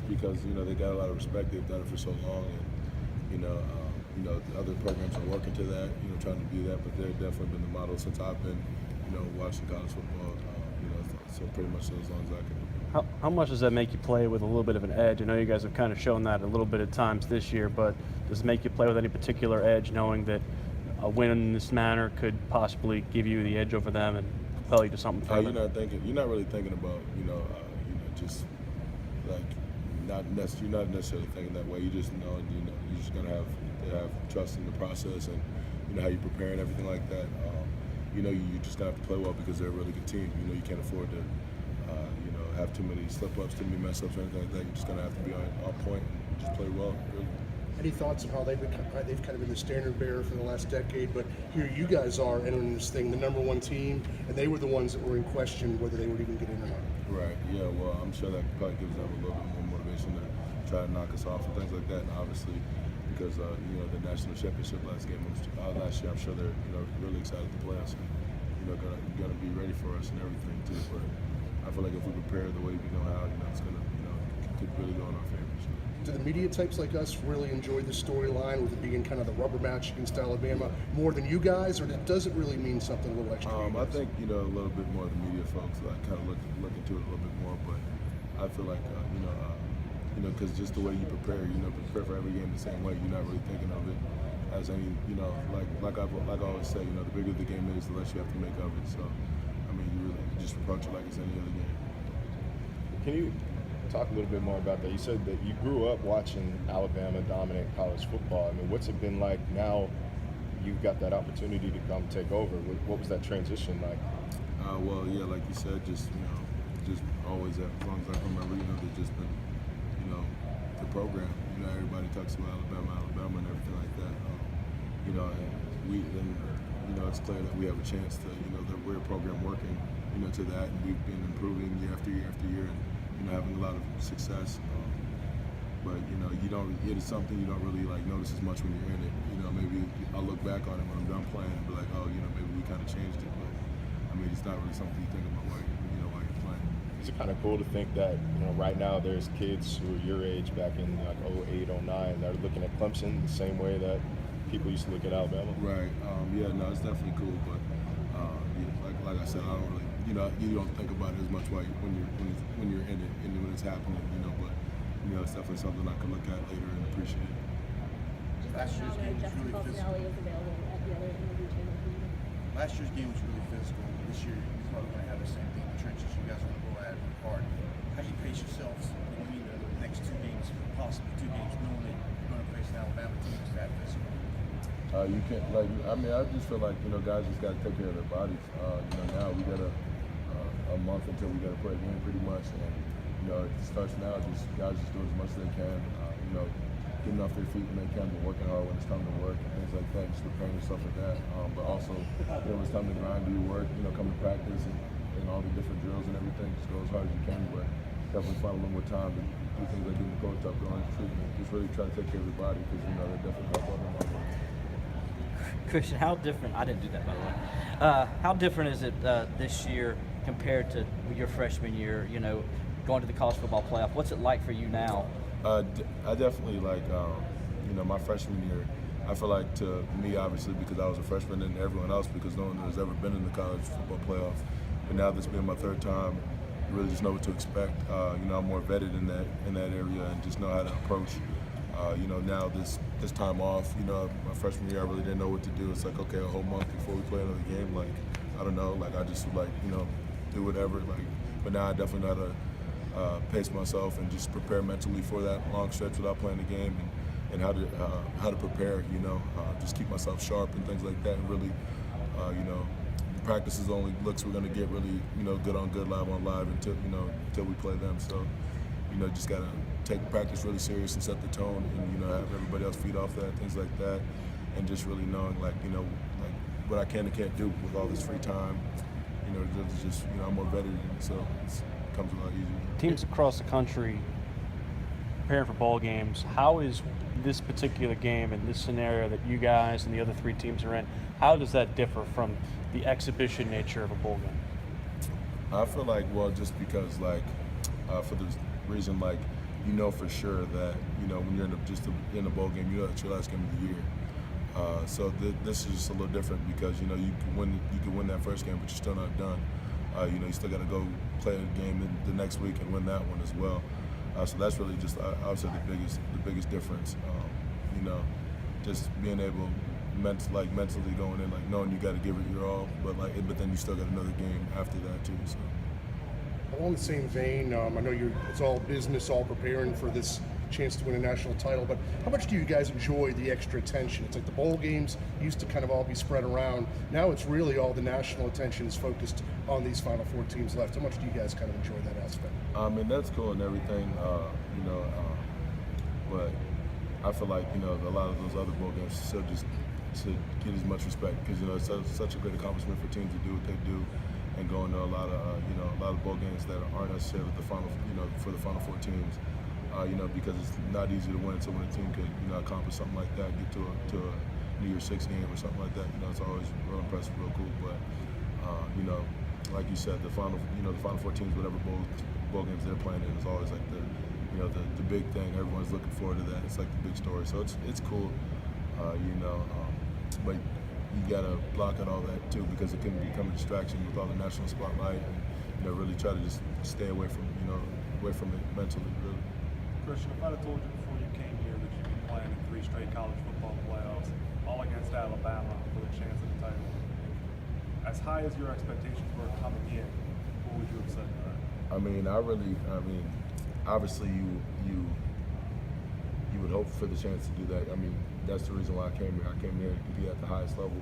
because they got a lot of respect. They've done it for so long, and the other programs are working to that, trying to be that. But they've definitely been the model since I've been, watching college football. So pretty much as long as I can. How much does that make you play with a little bit of an edge? I know you guys have kind of shown that a little bit at times this year, but does it make you play with any particular edge, knowing that a win in this manner could possibly give you the edge over them and propel you to something further? You're not really thinking about, just like you're not necessarily thinking that way. You just know, you're just gonna have trust in the process and how you prepare and everything like that. You just have to play well because they're a really good team. You can't afford to, have too many slip-ups, too many mess-ups, or anything like that. You're just gonna have to be on point and just play well. Really. Any thoughts on how they've kind of been the standard bearer for the last decade, but here you guys are entering this thing, the number one team, and they were the ones that were in question whether they would even get in or not. Right. Yeah. Well, I'm sure that probably gives them a little bit more motivation to try to knock us off and things like that. And obviously, because the national championship last year, I'm sure they're really excited to play us and gonna be ready for us and everything too. But I feel like if we prepare the way we know how, it's gonna could really go in our favor. So. Do the media types like us really enjoy the storyline with it being kind of the rubber match against Alabama more than you guys, or does it really mean something a little extra? I think a little bit more of the media folks like kind of look into it a little bit more, but I feel like because just the way you prepare for every game the same way. You're not really thinking of it as any like I always say, the bigger the game is, the less you have to make of it. So I mean, you just approach it like it's any other game. Can you talk a little bit more about that? You said that you grew up watching Alabama dominate college football. I mean, what's it been like now you've got that opportunity to come take over? What was that transition like? Well, yeah, like you said, just always, as long as I can remember, they've just been, the program. Everybody talks about Alabama and everything like that. It's clear that we have a chance to, that we're a program working, to that, and we've been improving year after year after year, and having a lot of success. But it's something you don't really notice as much when you're in it. Maybe I'll look back on it when I'm done playing and be like, oh, maybe we kind of changed it. But I mean, it's not really something you think about while you're playing. Is it kind of cool to think that right now there's kids who are your age back in 08, 09 that are looking at Clemson the same way that people used to look at Alabama? Right. It's definitely cool. But like I said, I don't really, you don't think about it as much when you're in it and when it's happening. But it's definitely something I can look at later and appreciate. Last year's game was really physical. Last year's game was really physical. This year, you're probably going to have the same thing in the trenches. You guys are going to go at it hard. How do you pace yourselves going into the next two games, possibly two games, knowing that you're going to face an Alabama team that's that physical? You can't I just feel like guys just got to take care of their bodies. Now we got a month until we got to play a game pretty much, and it starts now. Just guys just do as much as they can. Getting off their feet when they can, but working hard when it's time to work and things like that. Just preparing yourself for that. But also, when it's time to grind, do your work. Come to practice and all the different drills and everything. Just go as hard as you can, but definitely find a little more time to do things like getting the coach up, going to treatment. Just really try to take care of your body because they're definitely help other people. Christian, how different? I didn't do that, by the way. How different is it this year compared to your freshman year? Going to the college football playoff. What's it like for you now? I definitely like, my freshman year. I feel like to me, obviously, because I was a freshman and everyone else, because no one has ever been in the college football playoff. But now this being my third time, you really just know what to expect. I'm more vetted in that area and just know how to approach. Now this time off, my freshman year, I really didn't know what to do. It's like, okay, a whole month before we play another game, I don't know, I just would do whatever, but now I definitely know how to pace myself and just prepare mentally for that long stretch without playing the game, and how to prepare, just keep myself sharp and things like that, and really, practice is the only looks we're going to get really, good on good, live on live until we play them. So, just got to take practice really serious and set the tone, and have everybody else feed off that, things like that, and just really knowing what I can and can't do with all this free time. Just I'm more vetted, so it comes a lot easier. Teams across the country preparing for bowl games. How is this particular game and this scenario that you guys and the other three teams are in? How does that differ from the exhibition nature of a bowl game? I feel like, just because for the reason you know for sure that when you're in the bowl game, you know it's your last game of the year. So this is just a little different because you can win that first game, but you're still not done. You still got to go play a game the next week and win that one as well. So that's really just I would say the biggest difference. Just being able mentally going in, like knowing you got to give it your all, but then you still got another game after that too. So. Along the same vein, I know it's all business, all preparing for this chance to win a national title, but how much do you guys enjoy the extra attention? It's like the bowl games used to kind of all be spread around. Now it's really all the national attention is focused on these Final Four teams left. How much do you guys kind of enjoy that aspect? I mean, that's cool and everything, but I feel like, a lot of those other bowl games still just should get as much respect because, it's such a great accomplishment for teams to do what they do and going to a lot of bowl games that aren't necessarily the final, for the Final Four teams. Because it's not easy to win. So when a team could, accomplish something like that, get to a New Year's Six game or something like that, it's always real impressive, real cool. But like you said, the Final Four teams, whatever bowl games they're playing in, is always like the big thing. Everyone's looking forward to that. It's like the big story. So it's cool, but you gotta block out all that too because it can become a distraction with all the national spotlight and really try to just stay away from it mentally, really. Christian, if I'd have told you before you came here that you'd be playing in 3 straight college football playoffs, all against Alabama for the chance at the title, as high as your expectations were coming in, what would you have said to that? Obviously you would hope for the chance to do that. That's the reason why I came here. I came here to compete at the highest level,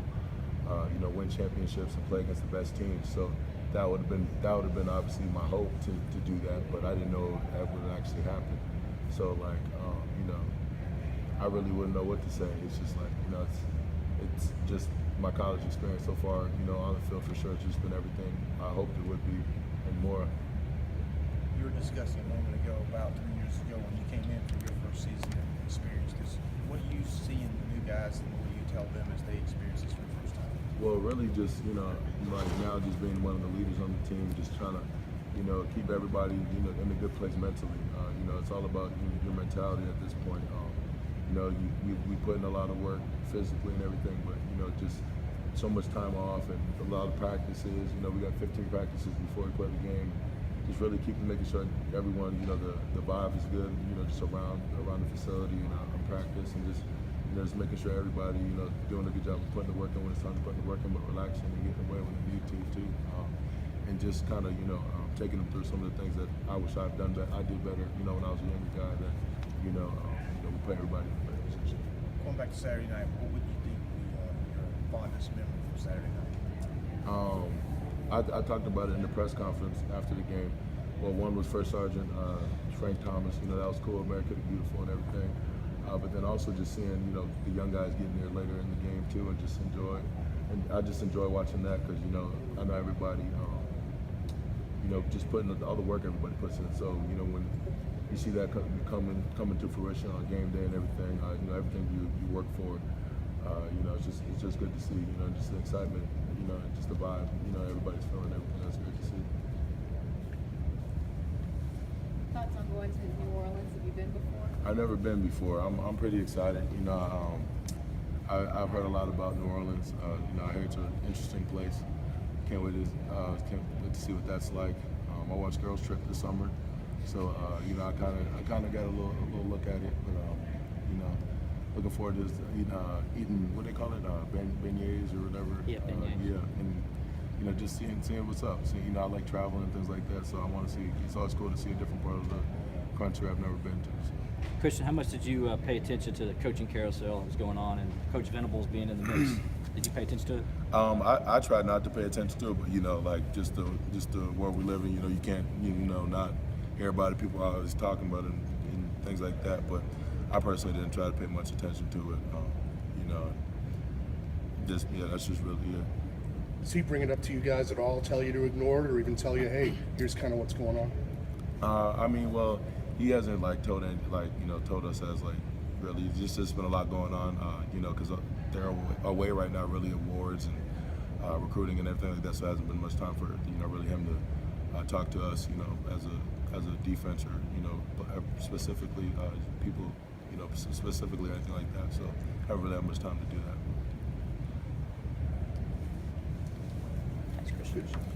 win championships and play against the best teams. So that would have been obviously my hope to do that, but I didn't know that would actually happen. So I really wouldn't know what to say. It's just it's just my college experience so far. On the field for sure, it's just been everything I hoped it would be and more. You were discussing a moment ago about 3 years ago when you came in for your first season and experienced this. What do you see in the new guys, and what do you tell them as they experience this for the first time? Well, really just, right now just being one of the leaders on the team, just trying to, keep everybody, in a good place mentally. It's all about your mentality at this point. We put in a lot of work physically and everything, but, just so much time off and a lot of practices. We got 15 practices before we play the game. Just really making sure everyone, the vibe is good, just around the facility and on practice and just making sure everybody, doing a good job of putting the work in when it's time to put the work in, but relaxing and getting away when they need to too. And just kind of, taking them through some of the things that I wish I'd done that I did better, when I was a younger guy that, we put everybody in a better position. Going back to Saturday night, what would you think your fondest memory from Saturday night? I talked about it in the press conference after the game. Well, one was First Sergeant Frank Thomas. That was cool. America the Beautiful and everything. But then also just seeing, the young guys getting there later in the game too, and just enjoy. And I just enjoy watching that because I know everybody, just putting all the work everybody puts in. So when you see that coming to fruition on game day and everything, everything you work for, it's just good to see. Just the excitement, just the vibe. Everybody's feeling everything. That's good to see. Thoughts on going to New Orleans? Have you been before? I've never been before. I'm pretty excited. I've heard a lot about New Orleans. I hear it's an interesting place. Can't wait to see what that's like. I watched Girls Trip this summer, so I kind of got a little look at it. But looking forward to eating what they call it, beignets or whatever. Yeah, beignets. And just seeing what's up. I like traveling and things like that, so I want to see. It's always cool to see a different part of the country I've never been to. So. Christian, how much did you pay attention to the coaching carousel that was going on and Coach Venables being in the mix? Did you pay attention to it? I try not to pay attention to it, but just the world we live in. You can't not hear about it. People are always talking about it and things like that. But I personally didn't try to pay much attention to it. That's just really it. Does he bring it up to you guys at all, tell you to ignore it, or even tell you, hey, here's kind of what's going on? He hasn't told us as really. It's just been a lot going on, because they're away right now, really awards and recruiting and everything like that. So it hasn't been much time for really him talk to us, you know, as a defense or, you know, specifically people, you know, specifically anything like that. So I haven't really had much time to do that. Thanks, Christian.